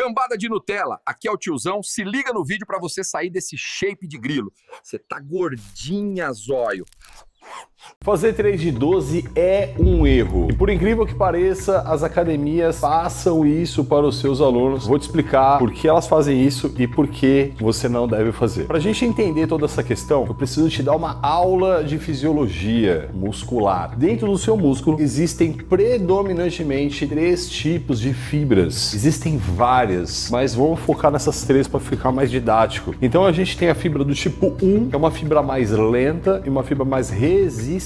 Cambada de Nutella, aqui é o tiozão, se liga no vídeo pra você sair desse shape de grilo. Você tá gordinha, zóio. Fazer 3 de 12 é um erro. E por incrível que pareça, as academias passam isso para os seus alunos. Vou te explicar por que elas fazem isso e por que você não deve fazer. Para a gente entender toda essa questão, eu preciso te dar uma aula de fisiologia muscular. Dentro do seu músculo existem predominantemente 3 tipos de fibras. Existem várias, mas vamos focar nessas 3 para ficar mais didático. Então a gente tem a fibra do tipo 1, que é uma fibra mais lenta e uma fibra mais resistente.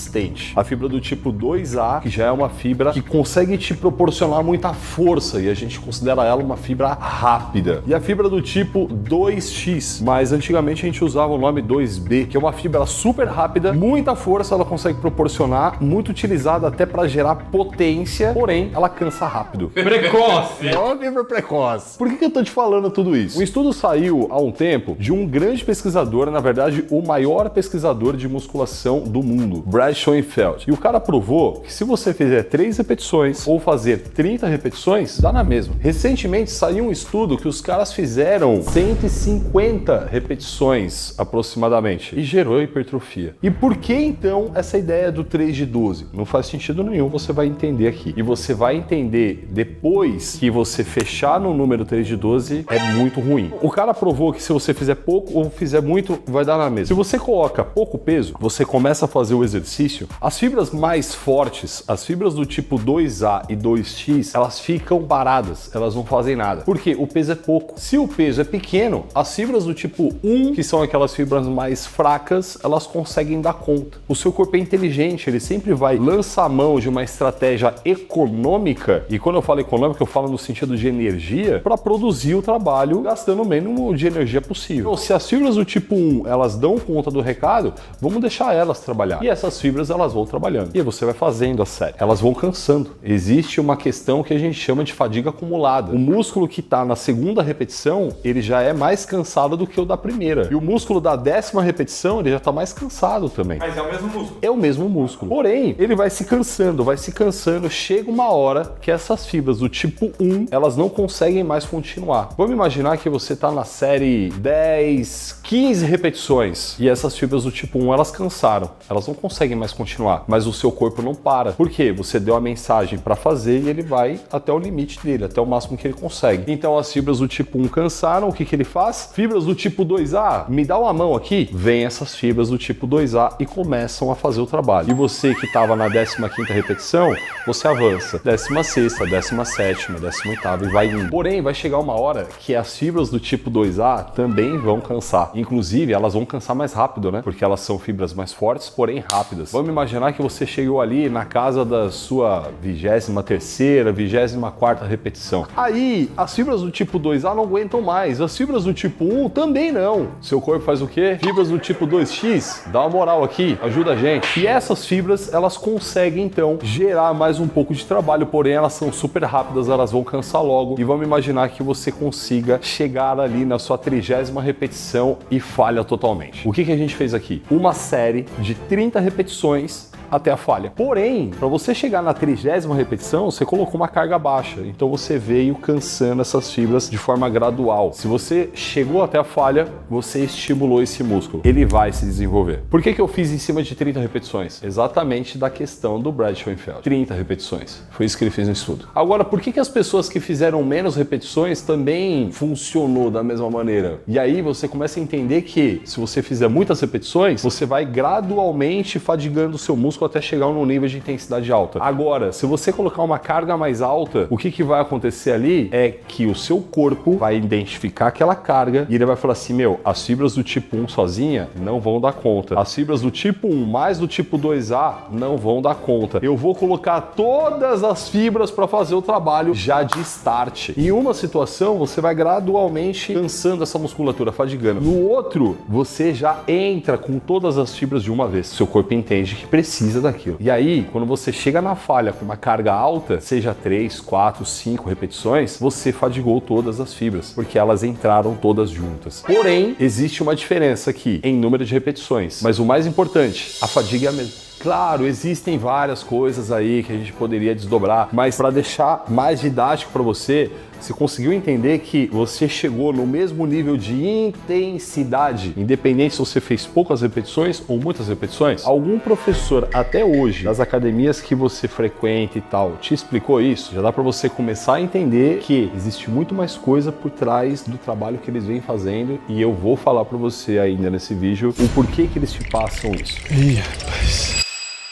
A fibra do tipo 2A, que já é uma fibra que consegue te proporcionar muita força e a gente considera ela uma fibra rápida. E a fibra do tipo 2X, mas antigamente a gente usava o nome 2B, que é uma fibra super rápida, muita força ela consegue proporcionar, muito utilizada até para gerar potência, porém ela cansa rápido. Precoce! É uma fibra precoce. Por que eu tô te falando tudo isso? Um estudo saiu há um tempo de um grande pesquisador, na verdade o maior pesquisador de musculação do mundo, Brad Schoenfeld. E o cara provou que se você fizer 3 repetições ou fazer 30 repetições, dá na mesma. Recentemente saiu um estudo que os caras fizeram 150 repetições aproximadamente e gerou hipertrofia. E por que então essa ideia do 3 de 12? Não faz sentido nenhum, você vai entender aqui. E você vai entender depois que você fechar no número 3 de 12 é muito ruim. O cara provou que se você fizer pouco ou fizer muito, vai dar na mesma. Se você coloca pouco peso, você começa a fazer o exercício, as fibras mais fortes, as fibras do tipo 2A e 2X, elas ficam paradas, elas não fazem nada. Porque o peso é pouco. Se o peso é pequeno, as fibras do tipo 1, que são aquelas fibras mais fracas, elas conseguem dar conta. O seu corpo é inteligente, ele sempre vai lançar mão de uma estratégia econômica, e quando eu falo econômica, eu falo no sentido de energia, para produzir o trabalho gastando o mínimo de energia possível. Então, se as fibras do tipo 1, elas dão conta do recado, vamos deixar elas trabalhar. E essas fibras elas vão trabalhando. E aí você vai fazendo a série. Elas vão cansando. Existe uma questão que a gente chama de fadiga acumulada. O músculo que está na segunda repetição, ele já é mais cansado do que o da primeira. E o músculo da 10ª repetição, ele já está mais cansado também. Mas é o mesmo músculo. É o mesmo músculo. Porém, ele vai se cansando. Chega uma hora que essas fibras do tipo 1, elas não conseguem mais continuar. Vamos imaginar que você está na série 10, 15 repetições e essas fibras do tipo 1, elas cansaram. Elas não conseguem mais continuar, mas o seu corpo não para. Por quê? Você deu a mensagem para fazer e ele vai até o limite dele, até o máximo que ele consegue. Então as fibras do tipo 1 cansaram, o que ele faz? Fibras do tipo 2A, me dá uma mão aqui. Vem essas fibras do tipo 2A e começam a fazer o trabalho. E você que estava na 15ª repetição, você avança. 16ª, 17ª, 18ª e vai indo. Porém, vai chegar uma hora que as fibras do tipo 2A também vão cansar. Inclusive, elas vão cansar mais rápido, né? Porque elas são fibras mais fortes, porém rápidas. Vamos imaginar que você chegou ali na casa da sua 23ª, 24ª repetição. Aí, as fibras do tipo 2A não aguentam mais. As fibras do tipo 1 também não. Seu corpo faz o quê? Fibras do tipo 2X, dá uma moral aqui, ajuda a gente. E essas fibras, elas conseguem então gerar mais um pouco de trabalho, porém elas são super rápidas, elas vão cansar logo. E vamos imaginar que você consiga chegar ali na sua 30ª repetição e falha totalmente. O que a gente fez aqui? Uma série de 30 repetições até a falha. Porém, para você chegar na 30ª repetição, você colocou uma carga baixa. Então você veio cansando essas fibras de forma gradual. Se você chegou até a falha, você estimulou esse músculo. Ele vai se desenvolver. Por que eu fiz em cima de 30 repetições? Exatamente da questão do Brad Schoenfeld. 30 repetições. Foi isso que ele fez no estudo. Agora, por que as pessoas que fizeram menos repetições também funcionou da mesma maneira? E aí você começa a entender que se você fizer muitas repetições, você vai gradualmente fadigando o seu músculo até chegar num nível de intensidade alta. Agora, se você colocar uma carga mais alta, o que vai acontecer ali é que o seu corpo vai identificar aquela carga e ele vai falar assim, meu, as fibras do tipo 1 sozinha não vão dar conta. As fibras do tipo 1 mais do tipo 2A não vão dar conta. Eu vou colocar todas as fibras para fazer o trabalho já de start. Em uma situação, você vai gradualmente cansando essa musculatura, fadigando. No outro, você já entra com todas as fibras de uma vez. Seu corpo entende que precisa daquilo. E aí, quando você chega na falha com uma carga alta, seja 3, 4, 5 repetições, você fadigou todas as fibras, porque elas entraram todas juntas. Porém, existe uma diferença aqui em número de repetições, mas o mais importante, a fadiga é a mesma. Claro, existem várias coisas aí que a gente poderia desdobrar, mas para deixar mais didático para você, você conseguiu entender que você chegou no mesmo nível de intensidade, independente se você fez poucas repetições ou muitas repetições? Algum professor até hoje, das academias que você frequenta e tal, te explicou isso? Já dá para você começar a entender que existe muito mais coisa por trás do trabalho que eles vêm fazendo, e eu vou falar para você ainda nesse vídeo o porquê que eles te passam isso. Ih, rapaz.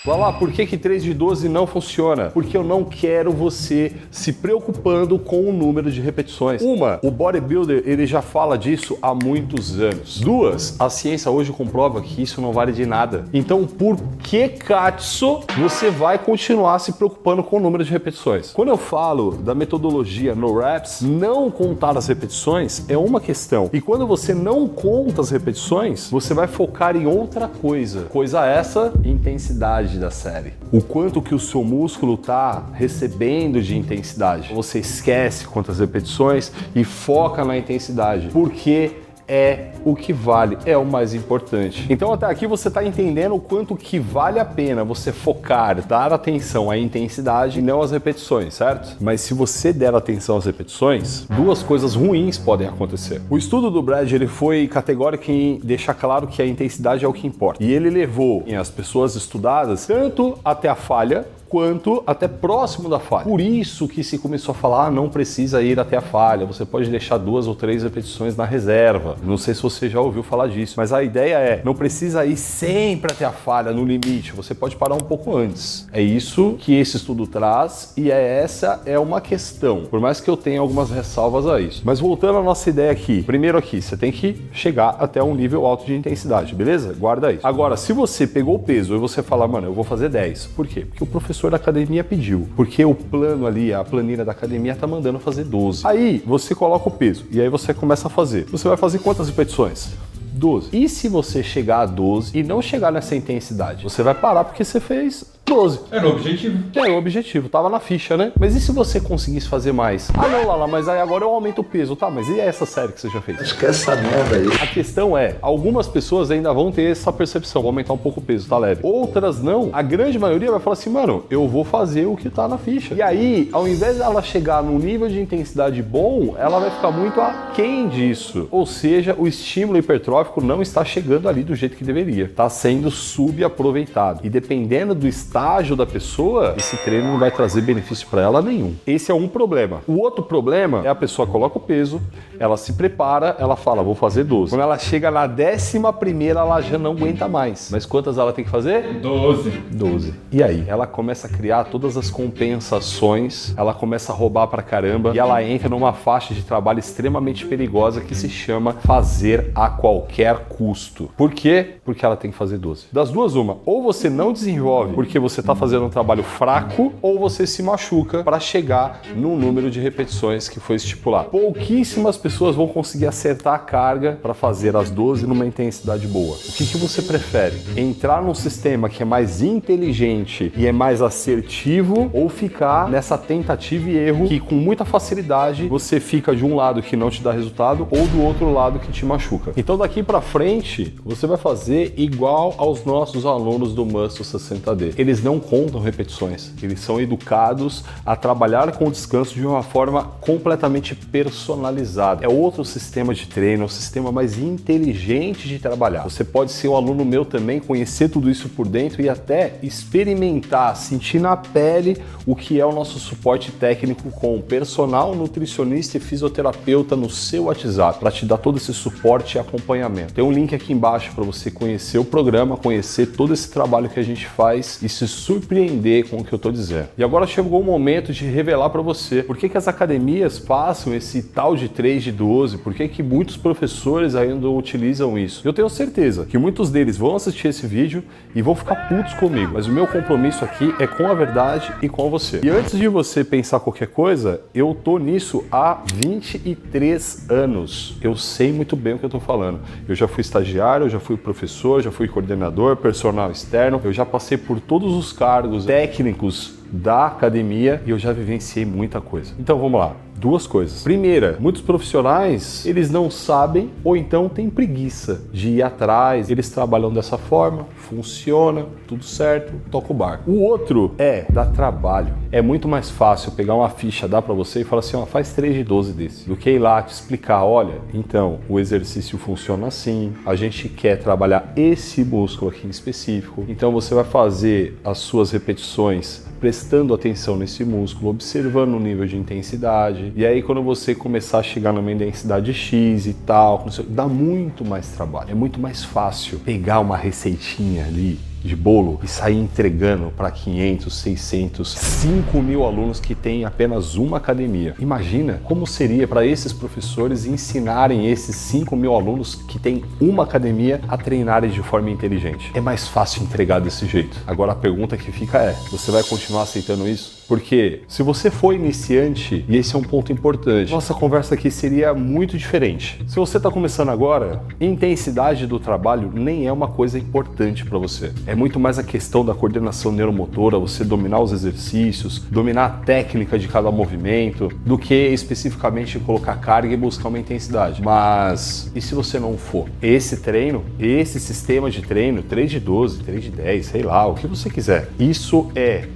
Vai lá, por que 3 de 12 não funciona? Porque eu não quero você se preocupando com o número de repetições. Uma, o bodybuilder, ele já fala disso há muitos anos. Duas, a ciência hoje comprova que isso não vale de nada. Então, por que, Katsu, você vai continuar se preocupando com o número de repetições? Quando eu falo da metodologia no reps, não contar as repetições é uma questão. E quando você não conta as repetições, você vai focar em outra coisa. Coisa essa, intensidade da série. O quanto que o seu músculo está recebendo de intensidade. Você esquece quantas repetições e foca na intensidade. Porque é o que vale, é o mais importante. Então até aqui você está entendendo o quanto que vale a pena você focar, dar atenção à intensidade e não às repetições, certo? Mas se você der atenção às repetições, duas coisas ruins podem acontecer. O estudo do Brad, ele foi categórico em deixar claro que a intensidade é o que importa. E ele levou as pessoas estudadas tanto até a falha, quanto até próximo da falha. Por isso que se começou a falar, não precisa ir até a falha, você pode deixar 2 ou 3 repetições na reserva. Não sei se você já ouviu falar disso, mas a ideia é, não precisa ir sempre até a falha, no limite, você pode parar um pouco antes. É isso que esse estudo traz e essa é uma questão, por mais que eu tenha algumas ressalvas a isso. Mas voltando à nossa ideia aqui, primeiro aqui, você tem que chegar até um nível alto de intensidade, beleza? Guarda isso. Agora, se você pegou o peso e você fala, mano, eu vou fazer 10, por quê? Porque o professor da academia pediu, porque o plano ali, a planilha da academia tá mandando fazer 12. Aí você coloca o peso e aí você começa a fazer. Você vai fazer quantas repetições? 12. E se você chegar a 12 e não chegar nessa intensidade? Você vai parar porque você fez 12. Era o objetivo. Era o objetivo, tava na ficha, né? Mas e se você conseguisse fazer mais? Ah, não, Lala, mas aí agora eu aumento o peso. Tá, mas e essa série que você já fez? Esquece essa merda aí. A questão é, algumas pessoas ainda vão ter essa percepção, vou aumentar um pouco o peso, tá leve. Outras não. A grande maioria vai falar assim, mano, eu vou fazer o que tá na ficha. E aí, ao invés dela chegar num nível de intensidade bom, ela vai ficar muito aquém disso. Ou seja, o estímulo hipertrófico não está chegando ali do jeito que deveria. Está sendo subaproveitado. E dependendo do estágio da pessoa, esse treino não vai trazer benefício para ela nenhum. Esse é um problema. O outro problema é a pessoa coloca o peso, ela se prepara, ela fala, vou fazer 12. Quando ela chega na 11ª, ela já não aguenta mais. Mas quantas ela tem que fazer? 12. 12. E aí? Ela começa a criar todas as compensações, ela começa a roubar pra caramba e ela entra numa faixa de trabalho extremamente perigosa que se chama fazer a qualquer custo. Por quê? Porque ela tem que fazer 12. Das duas, uma. Ou você não desenvolve porque você está fazendo um trabalho fraco, ou você se machuca para chegar no número de repetições que foi estipulado. Pouquíssimas pessoas vão conseguir acertar a carga para fazer as 12 numa intensidade boa. O que você prefere? Entrar num sistema que é mais inteligente e é mais assertivo, ou ficar nessa tentativa e erro que com muita facilidade você fica de um lado que não te dá resultado ou do outro lado que te machuca? Então daqui para frente você vai fazer igual aos nossos alunos do Muscle 60D. Eles não contam repetições, eles são educados a trabalhar com o descanso de uma forma completamente personalizada. É outro sistema de treino, é um sistema mais inteligente de trabalhar. Você pode ser um aluno meu também, conhecer tudo isso por dentro e até experimentar, sentir na pele o que é o nosso suporte técnico com personal, nutricionista e fisioterapeuta no seu WhatsApp, para te dar todo esse suporte e acompanhamento. Tem um link aqui embaixo para você conhecer o programa, conhecer todo esse trabalho que a gente faz e se surpreender com o que eu tô dizendo. E agora chegou o momento de revelar para você por que as academias passam esse tal de 3 de 12, por que muitos professores ainda utilizam isso. Eu tenho certeza que muitos deles vão assistir esse vídeo e vão ficar putos comigo, mas o meu compromisso aqui é com a verdade e com você. E antes de você pensar qualquer coisa, eu tô nisso há 23 anos. Eu sei muito bem o que eu tô falando. Eu já fui estagiário, eu já fui professor, já fui coordenador, personal externo, eu já passei por todos os cargos técnicos da academia e eu já vivenciei muita coisa. Então vamos lá. Duas coisas. Primeira, muitos profissionais, eles não sabem ou então têm preguiça de ir atrás. Eles trabalham dessa forma, funciona, tudo certo, toca o barco. O outro dá trabalho. É muito mais fácil pegar uma ficha, dar para você e falar assim, ó, faz 3 de 12 desse, do que ir lá te explicar, olha, então, o exercício funciona assim, a gente quer trabalhar esse músculo aqui em específico, então você vai fazer as suas repetições prestando atenção nesse músculo, observando o nível de intensidade, e aí quando você começar a chegar numa intensidade X e tal, dá muito mais trabalho, é muito mais fácil pegar uma receitinha ali de bolo e sair entregando para 500, 600, 5 mil alunos que têm apenas uma academia. Imagina como seria para esses professores ensinarem esses 5 mil alunos que têm uma academia a treinarem de forma inteligente. É mais fácil entregar desse jeito. Agora a pergunta que fica é, você vai continuar aceitando isso? Porque se você for iniciante, e esse é um ponto importante, nossa conversa aqui seria muito diferente. Se você está começando agora, intensidade do trabalho nem é uma coisa importante para você. É muito mais a questão da coordenação neuromotora, você dominar os exercícios, dominar a técnica de cada movimento, do que especificamente colocar carga e buscar uma intensidade. Mas e se você não for? Esse treino, esse sistema de treino, 3 de 12, 3 de 10, sei lá, o que você quiser. Isso é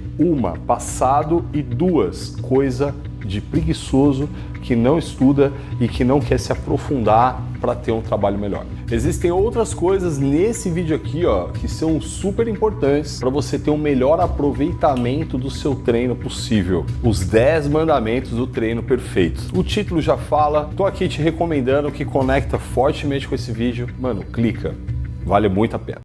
passado e 2, coisa de preguiçoso que não estuda e que não quer se aprofundar para ter um trabalho melhor. Existem outras coisas nesse vídeo aqui, ó, que são super importantes para você ter um melhor aproveitamento do seu treino possível. Os 10 mandamentos do treino perfeito. O título já fala, tô aqui te recomendando que conecta fortemente com esse vídeo. Mano, clica, vale muito a pena.